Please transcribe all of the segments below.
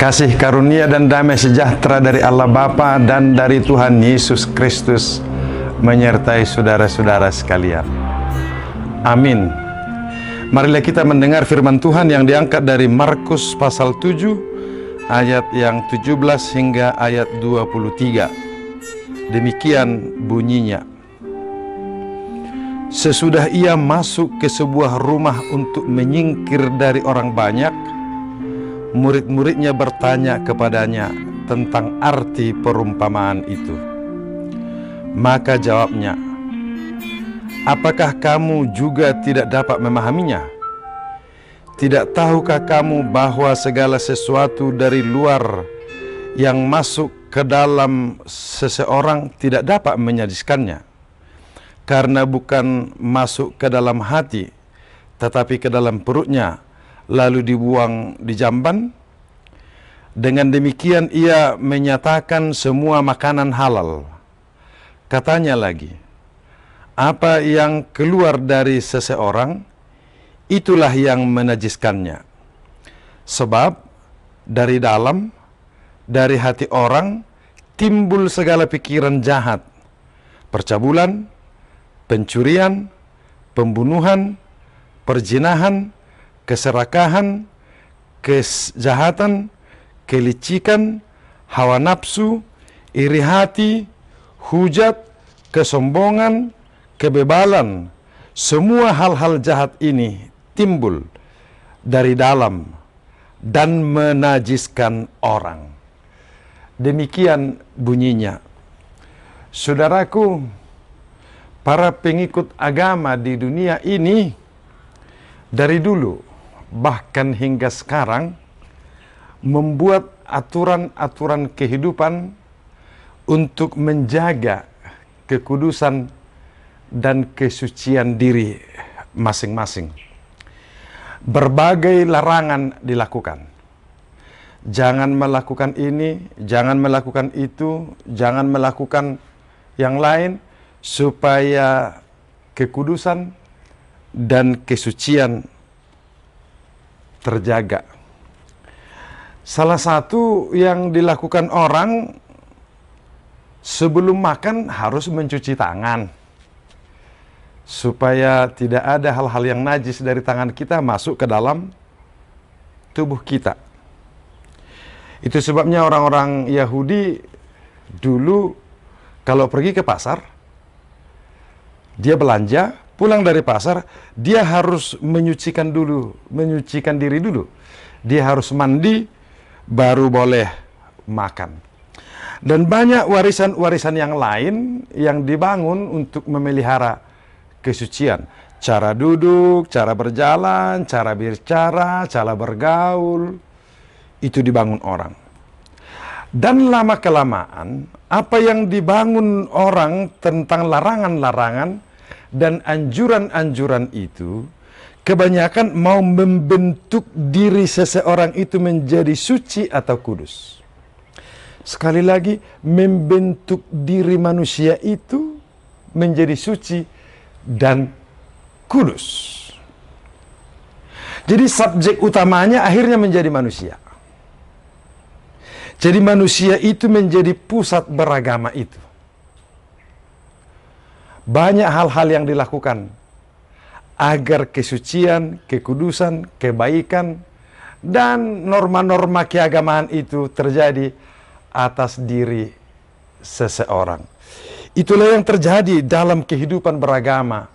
Kasih karunia dan damai sejahtera dari Allah Bapa dan dari Tuhan Yesus Kristus menyertai saudara-saudara sekalian. Amin. Marilah kita mendengar firman Tuhan yang diangkat dari Markus pasal 7 ayat yang 17 hingga ayat 23. Demikian bunyinya. Sesudah ia masuk ke sebuah rumah untuk menyingkir dari orang banyak, murid-muridnya bertanya kepadanya tentang arti perumpamaan itu. Maka jawabnya, "Apakah kamu juga tidak dapat memahaminya? Tidak tahukah kamu bahwa segala sesuatu dari luar yang masuk ke dalam seseorang tidak dapat menajiskannya? Karena bukan masuk ke dalam hati, tetapi ke dalam perutnya, lalu dibuang di jamban. Dengan demikian ia menyatakan semua makanan halal." Katanya lagi, "Apa yang keluar dari seseorang, itulah yang menajiskannya. Sebab dari dalam, dari hati orang, timbul segala pikiran jahat, percabulan, pencurian, pembunuhan, perzinahan, keserakahan, kejahatan, kelicikan, hawa nafsu, iri hati, hujat, kesombongan, kebebalan. Semua hal-hal jahat ini timbul dari dalam dan menajiskan orang." Demikian bunyinya. Saudaraku, para pengikut agama di dunia ini dari dulu bahkan hingga sekarang membuat aturan-aturan kehidupan untuk menjaga kekudusan dan kesucian diri masing-masing. Berbagai larangan dilakukan. Jangan melakukan ini, jangan melakukan itu, jangan melakukan yang lain, supaya kekudusan dan kesucian terjaga. Salah satu yang dilakukan orang sebelum makan harus mencuci tangan, supaya tidak ada hal-hal yang najis dari tangan kita masuk ke dalam tubuh kita. Itu sebabnya orang-orang Yahudi dulu kalau pergi ke pasar, dia belanja, pulang dari pasar, dia harus menyucikan diri dulu. Dia harus mandi, baru boleh makan. Dan banyak warisan-warisan yang lain yang dibangun untuk memelihara kesucian. Cara duduk, cara berjalan, cara bicara, cara bergaul, itu dibangun orang. Dan lama-kelamaan, apa yang dibangun orang tentang larangan-larangan dan anjuran-anjuran itu, kebanyakan mau membentuk diri seseorang itu menjadi suci atau kudus. Sekali lagi, membentuk diri manusia itu menjadi suci dan kudus. Jadi subjek utamanya akhirnya menjadi manusia. Jadi manusia itu menjadi pusat beragama itu. Banyak hal-hal yang dilakukan agar kesucian, kekudusan, kebaikan, dan norma-norma keagamaan itu terjadi atas diri seseorang. Itulah yang terjadi dalam kehidupan beragama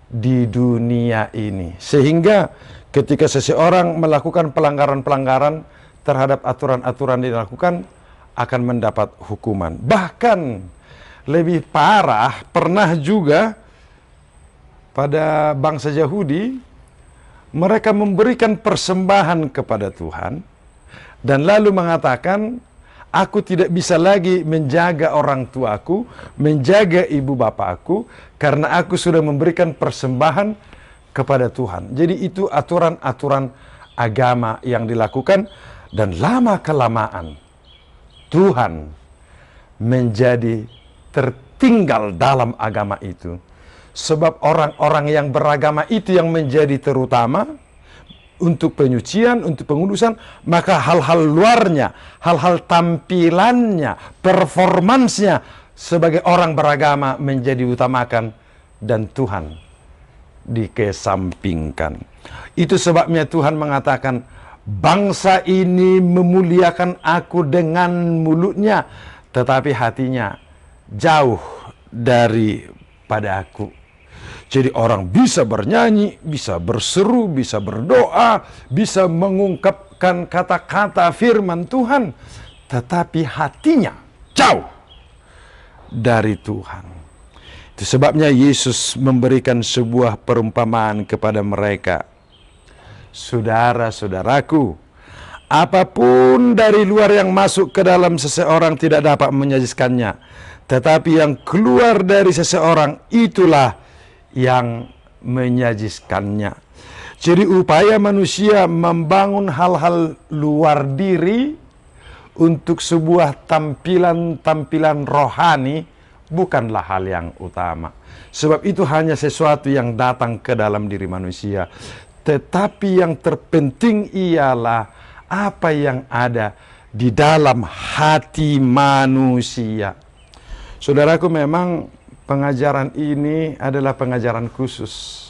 di dunia ini. Sehingga ketika seseorang melakukan pelanggaran-pelanggaran terhadap aturan-aturan yang dilakukan, akan mendapat hukuman. Bahkan lebih parah, pernah juga pada bangsa Yahudi, mereka memberikan persembahan kepada Tuhan, dan lalu mengatakan, "Aku tidak bisa lagi menjaga orang tuaku, menjaga ibu bapakku, karena aku sudah memberikan persembahan kepada Tuhan." Jadi itu aturan-aturan agama yang dilakukan. Dan lama-kelamaan Tuhan menjadi tertinggal dalam agama itu. Sebab orang-orang yang beragama itu yang menjadi terutama, untuk penyucian, untuk pengudusan, maka hal-hal luarnya, hal-hal tampilannya, performansnya sebagai orang beragama menjadi utamakan dan Tuhan dikesampingkan. Itu sebabnya Tuhan mengatakan, bangsa ini memuliakan aku dengan mulutnya, tetapi hatinya jauh daripada aku. Jadi orang bisa bernyanyi, bisa berseru, bisa berdoa, bisa mengungkapkan kata-kata firman Tuhan, tetapi hatinya jauh dari Tuhan. Itu sebabnya Yesus memberikan sebuah perumpamaan kepada mereka. Saudara-saudaraku, apapun dari luar yang masuk ke dalam seseorang tidak dapat menajiskannya, tetapi yang keluar dari seseorang itulah yang menyajiskannya. Jadi upaya manusia membangun hal-hal luar diri untuk sebuah tampilan rohani bukanlah hal yang utama. Sebab itu hanya sesuatu yang datang ke dalam diri manusia. Tetapi yang terpenting ialah apa yang ada di dalam hati manusia. Saudaraku, memang pengajaran ini adalah pengajaran khusus.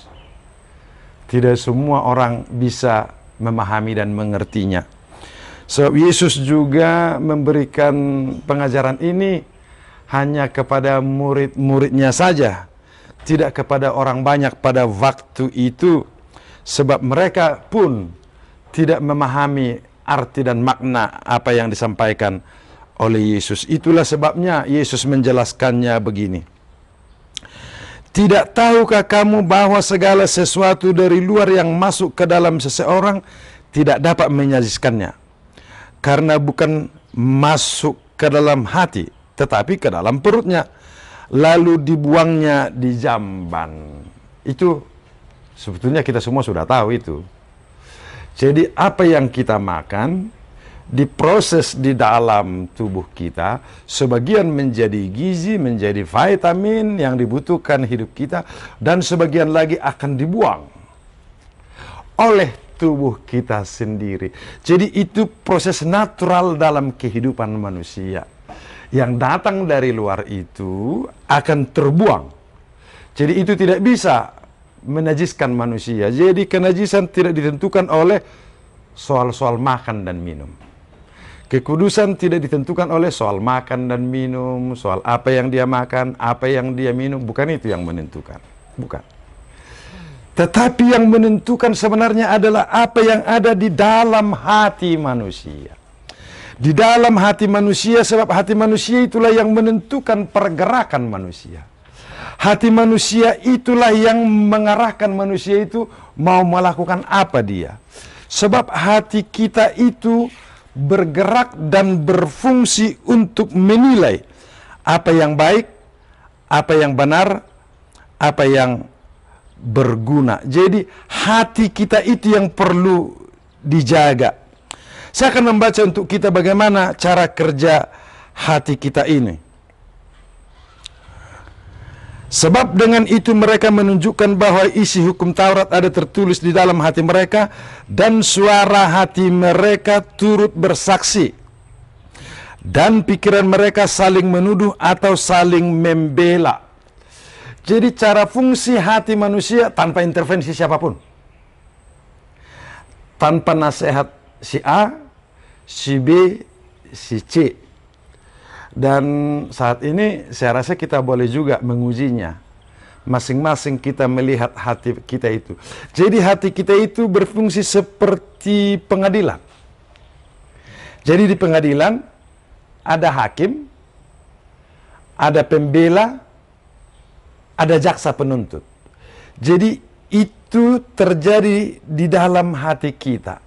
Tidak semua orang bisa memahami dan mengertinya. Sebab Yesus juga memberikan pengajaran ini hanya kepada murid-muridnya saja, tidak kepada orang banyak pada waktu itu. Sebab mereka pun tidak memahami arti dan makna apa yang disampaikan oleh Yesus. Itulah sebabnya Yesus menjelaskannya begini. Tidak tahukah kamu bahwa segala sesuatu dari luar yang masuk ke dalam seseorang tidak dapat menyajiskannya? Karena bukan masuk ke dalam hati, tetapi ke dalam perutnya, lalu dibuangnya di jamban. Itu sebetulnya kita semua sudah tahu itu. Jadi apa yang kita makan diproses di dalam tubuh kita, sebagian menjadi gizi, menjadi vitamin yang dibutuhkan hidup kita, dan sebagian lagi akan dibuang oleh tubuh kita sendiri. Jadi itu proses natural dalam kehidupan manusia. Yang datang dari luar itu akan terbuang. Jadi itu tidak bisa menajiskan manusia. Jadi kenajisan tidak ditentukan oleh soal-soal makan dan minum. Kekudusan tidak ditentukan oleh soal makan dan minum, soal apa yang dia makan, apa yang dia minum. Bukan itu yang menentukan. Bukan. Tetapi yang menentukan sebenarnya adalah apa yang ada di dalam hati manusia. Di dalam hati manusia, sebab hati manusia itulah yang menentukan pergerakan manusia. Hati manusia itulah yang mengarahkan manusia itu mau melakukan apa dia. Sebab hati kita itu bergerak dan berfungsi untuk menilai apa yang baik, apa yang benar, apa yang berguna. Jadi hati kita itu yang perlu dijaga. Saya akan membaca untuk kita bagaimana cara kerja hati kita ini. Sebab dengan itu mereka menunjukkan bahwa isi hukum Taurat ada tertulis di dalam hati mereka, dan suara hati mereka turut bersaksi, dan pikiran mereka saling menuduh atau saling membela. Jadi cara fungsi hati manusia tanpa intervensi siapapun, tanpa nasihat si A, si B, si C. Dan saat ini saya rasa kita boleh juga mengujinya. Masing-masing kita melihat hati kita itu. Jadi hati kita itu berfungsi seperti pengadilan. Jadi di pengadilan ada hakim, ada pembela, ada jaksa penuntut. Jadi itu terjadi di dalam hati kita.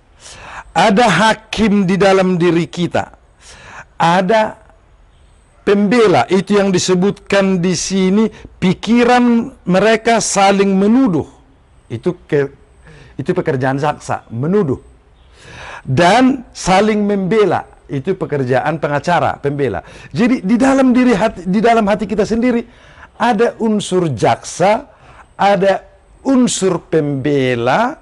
Ada hakim di dalam diri kita. Ada pembela, itu yang disebutkan di sini, pikiran mereka saling menuduh. Itu pekerjaan jaksa, menuduh. Dan saling membela, itu pekerjaan pengacara, pembela. Jadi di dalam hati kita sendiri ada unsur jaksa, ada unsur pembela,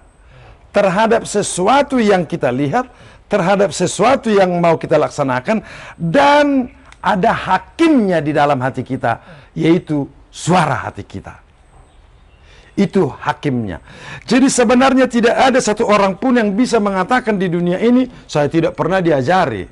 terhadap sesuatu yang kita lihat, terhadap sesuatu yang mau kita laksanakan, dan ada hakimnya di dalam hati kita, yaitu suara hati kita. Itu hakimnya. Jadi sebenarnya tidak ada satu orang pun yang bisa mengatakan di dunia ini, saya tidak pernah diajari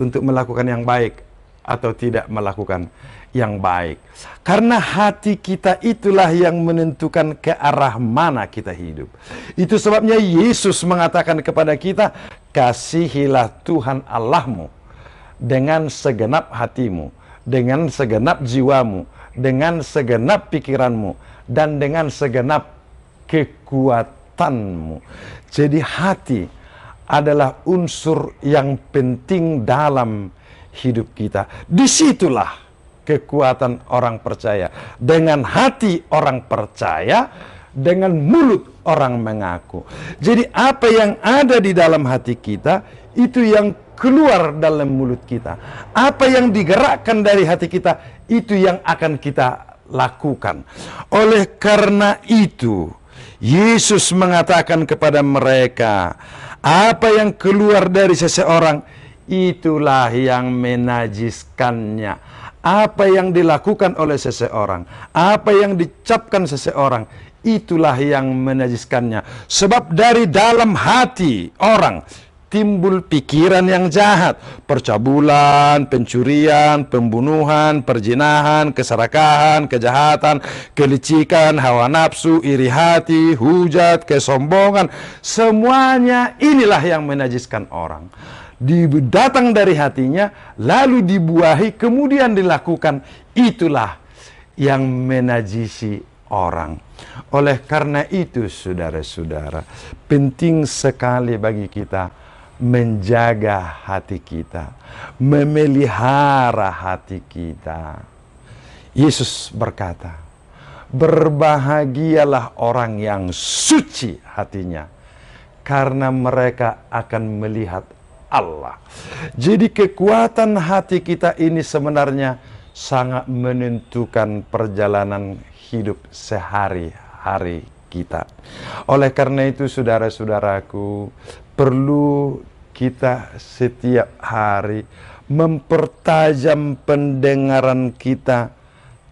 untuk melakukan yang baik atau tidak melakukan yang baik. Karena hati kita itulah yang menentukan ke arah mana kita hidup. Itu sebabnya Yesus mengatakan kepada kita, kasihilah Tuhan Allahmu dengan segenap hatimu, dengan segenap jiwamu, dengan segenap pikiranmu, dan dengan segenap kekuatanmu. Jadi hati adalah unsur yang penting dalam hidup kita. Disitulah kekuatan orang percaya. Dengan hati orang percaya, dengan mulut orang mengaku. Jadi apa yang ada di dalam hati kita, itu yang keluar dalam mulut kita. Apa yang digerakkan dari hati kita, itu yang akan kita lakukan. Oleh karena itu, Yesus mengatakan kepada mereka, apa yang keluar dari seseorang, itulah yang menajiskannya. Apa yang dilakukan oleh seseorang, apa yang dicapkan seseorang, itulah yang menajiskannya. Sebab dari dalam hati orang timbul pikiran yang jahat, percabulan, pencurian, pembunuhan, perzinahan, keserakahan, kejahatan, kelicikan, hawa nafsu, iri hati, hujat, kesombongan. Semuanya inilah yang menajiskan orang. Datang dari hatinya, lalu dibuahi, kemudian dilakukan. Itulah yang menajisi orang. Oleh karena itu, saudara-saudara, penting sekali bagi kita menjaga hati kita, memelihara hati kita. Yesus berkata, berbahagialah orang yang suci hatinya, karena mereka akan melihat Allah. Jadi kekuatan hati kita ini sebenarnya sangat menentukan perjalanan hidup sehari-hari kita. Oleh karena itu, saudara-saudaraku, perlu kita setiap hari mempertajam pendengaran kita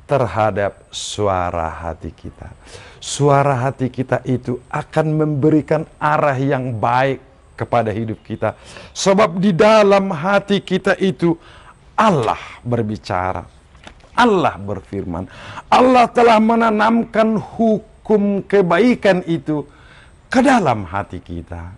terhadap suara hati kita. Suara hati kita itu akan memberikan arah yang baik kepada hidup kita. Sebab di dalam hati kita itu Allah berbicara, Allah berfirman. Allah telah menanamkan hukum kebaikan itu ke dalam hati kita.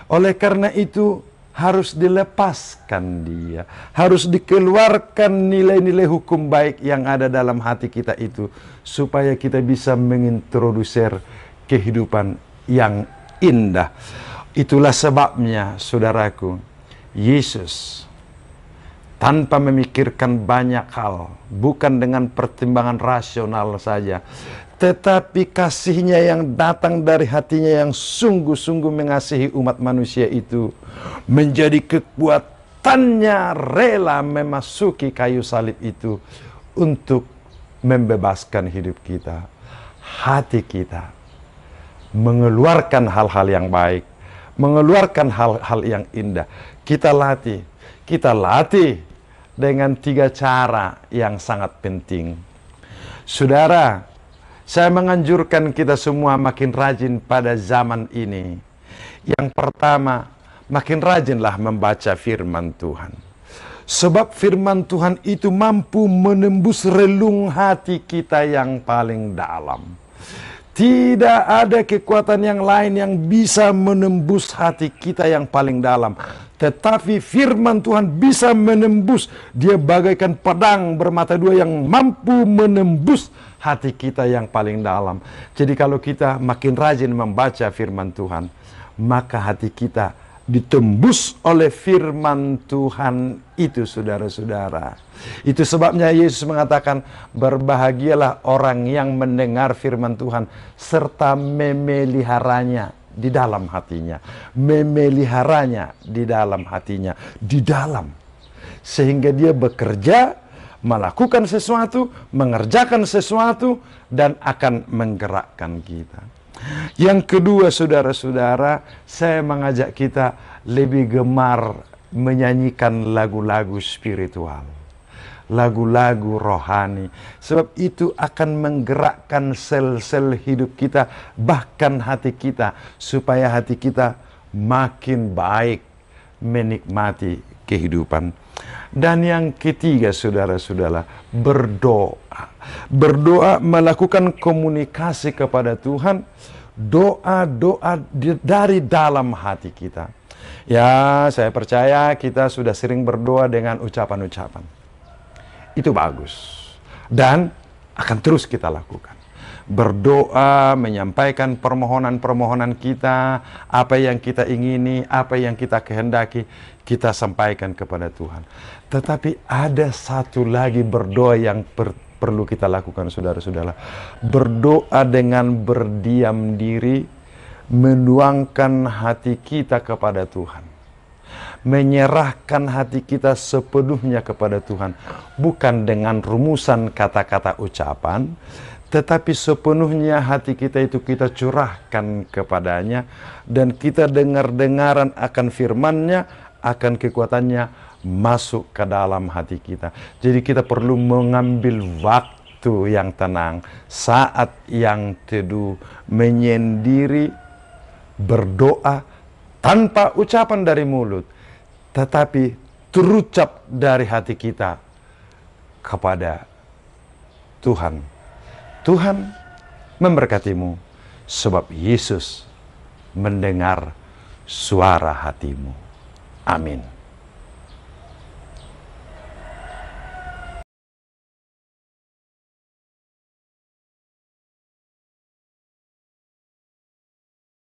Oleh karena itu harus dilepaskan dia, harus dikeluarkan nilai-nilai hukum baik yang ada dalam hati kita itu, supaya kita bisa mengintroduser kehidupan yang indah. Itulah sebabnya, saudaraku, Yesus tanpa memikirkan banyak hal, bukan dengan pertimbangan rasional saja, tetapi kasihnya yang datang dari hatinya yang sungguh-sungguh mengasihi umat manusia itu, menjadi kekuatannya rela memasuki kayu salib itu untuk membebaskan hidup kita. Hati kita mengeluarkan hal-hal yang baik, mengeluarkan hal-hal yang indah. Kita latih dengan 3 cara yang sangat penting. Saudara, saya menganjurkan kita semua makin rajin pada zaman ini. Yang pertama, makin rajinlah membaca firman Tuhan. Sebab firman Tuhan itu mampu menembus relung hati kita yang paling dalam. Tidak ada kekuatan yang lain yang bisa menembus hati kita yang paling dalam. Tetapi firman Tuhan bisa menembus. Dia bagaikan pedang bermata 2 yang mampu menembus hati kita yang paling dalam. Jadi kalau kita makin rajin membaca firman Tuhan, maka hati kita ditembus oleh firman Tuhan itu, saudara-saudara. Itu sebabnya Yesus mengatakan, berbahagialah orang yang mendengar firman Tuhan serta memeliharanya di dalam hatinya. Memeliharanya di dalam hatinya. Di dalam. Sehingga dia bekerja, melakukan sesuatu, mengerjakan sesuatu, dan akan menggerakkan kita. Yang kedua, saudara-saudara, saya mengajak kita lebih gemar menyanyikan lagu-lagu spiritual, lagu-lagu rohani, sebab itu akan menggerakkan sel-sel hidup kita, bahkan hati kita, supaya hati kita makin baik menikmati kehidupan. Dan yang ketiga, saudara-saudara, berdoa. Berdoa, melakukan komunikasi kepada Tuhan, doa-doa dari dalam hati kita. Ya, saya percaya kita sudah sering berdoa dengan ucapan-ucapan. Itu bagus. Dan akan terus kita lakukan. Berdoa, menyampaikan permohonan-permohonan kita, apa yang kita ingini, apa yang kita kehendaki, kita sampaikan kepada Tuhan. Tetapi ada satu lagi berdoa yang perlu kita lakukan, saudara-saudara. Berdoa dengan berdiam diri, menuangkan hati kita kepada Tuhan. Menyerahkan hati kita sepenuhnya kepada Tuhan. Bukan dengan rumusan kata-kata ucapan, tetapi sepenuhnya hati kita itu kita curahkan kepadanya, dan kita dengar-dengaran akan firman-Nya, akan kekuatannya masuk ke dalam hati kita. Jadi kita perlu mengambil waktu yang tenang, saat yang teduh, menyendiri, berdoa tanpa ucapan dari mulut, tetapi terucap dari hati kita kepada Tuhan. Tuhan memberkatimu, sebab Yesus mendengar suara hatimu. Amin.